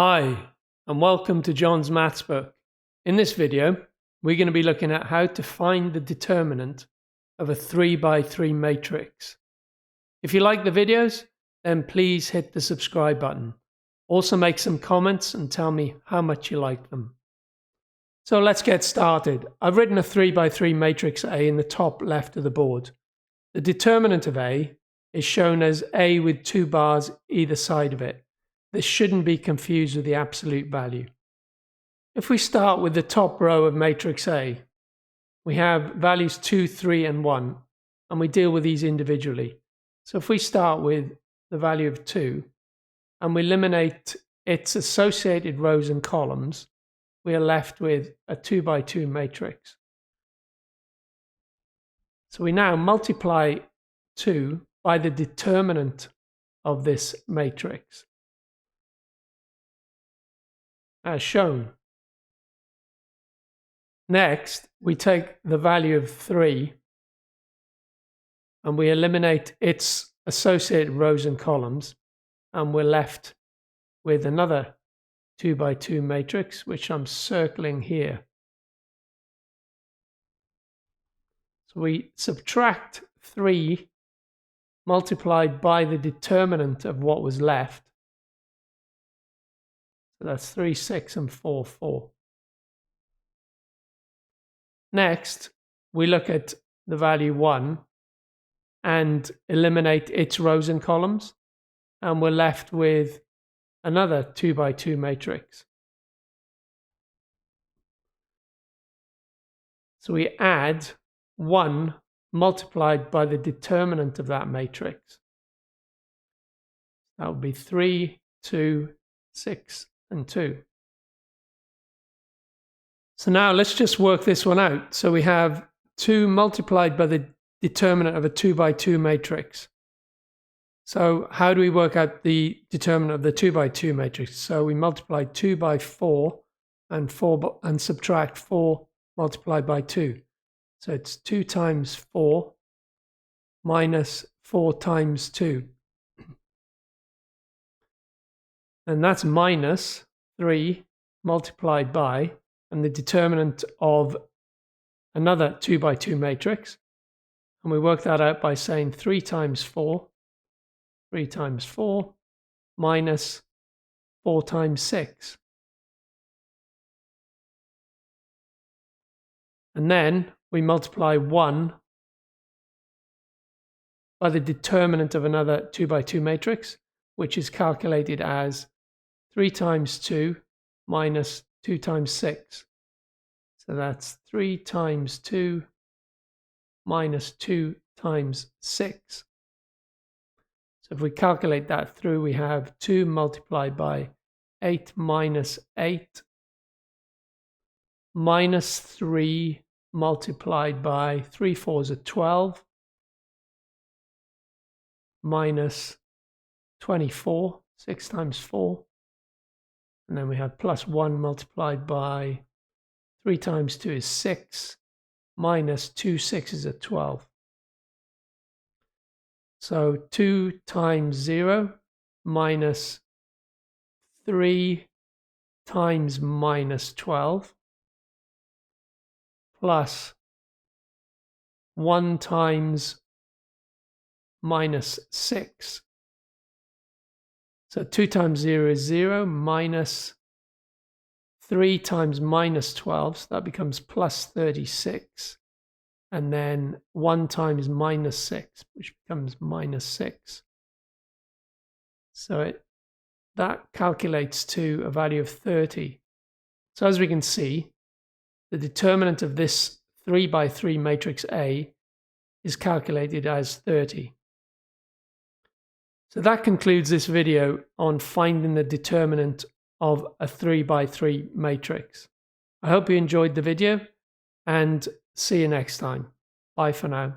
Hi, and welcome to John's Maths book. In this video, we're going to be looking at how to find the determinant of a 3x3 matrix. If you like the videos, then please hit the subscribe button. Also make some comments and tell me how much you like them. So let's get started. I've written a 3x3 matrix A in the top left of the board. The determinant of A is shown as A with 2 bars either side of it. This shouldn't be confused with the absolute value. If we start with the top row of matrix A, we have values 2, 3, and 1, and we deal with these individually. So if we start with the value of 2, and we eliminate its associated rows and columns, we are left with a 2x2 matrix. So we now multiply 2 by the determinant of this matrix, as shown. Next, we take the value of 3 and we eliminate its associated rows and columns, and we're left with another 2x2 matrix, which I'm circling here. So we subtract 3 multiplied by the determinant of what was left. So that's 3, 6, and 4, 4. Next, we look at the value 1 and eliminate its rows and columns, and we're left with another 2x2 matrix. So we add 1 multiplied by the determinant of that matrix. That would be 3, 2, 6, and 2. So now let's just work this one out. So we have 2 multiplied by the determinant of a 2x2 matrix. So how do we work out the determinant of the 2x2 matrix? So we multiply 2 by 4 and subtract 4 multiplied by 2. So it's 2 times 4 minus 4 times 2. And that's minus 3 multiplied by, and the determinant of another 2x2 matrix. And we work that out by saying 3 times 4 minus 4 times 6. And then we multiply 1 by the determinant of another 2x2 matrix, which is calculated as 3 times 2 minus 2 times 6. So that's 3 times 2 minus 2 times 6. So if we calculate that through, we have 2 multiplied by 8 minus 8 minus 3 multiplied by 3 fours are 12 minus 24, 6 times 4. And then we have plus 1 multiplied by 3 times 2 is 6 minus 2 6s are 12. So 2 times 0 minus 3 times minus 12 plus 1 times minus 6. So 2 times 0 is 0 minus 3 times minus 12, so that becomes plus 36. And then 1 times minus 6, which becomes minus 6. So that calculates to a value of 30. So as we can see, the determinant of this 3x3 matrix A is calculated as 30. So that concludes this video on finding the determinant of a 3x3 matrix. I hope you enjoyed the video, and see you next time. Bye for now.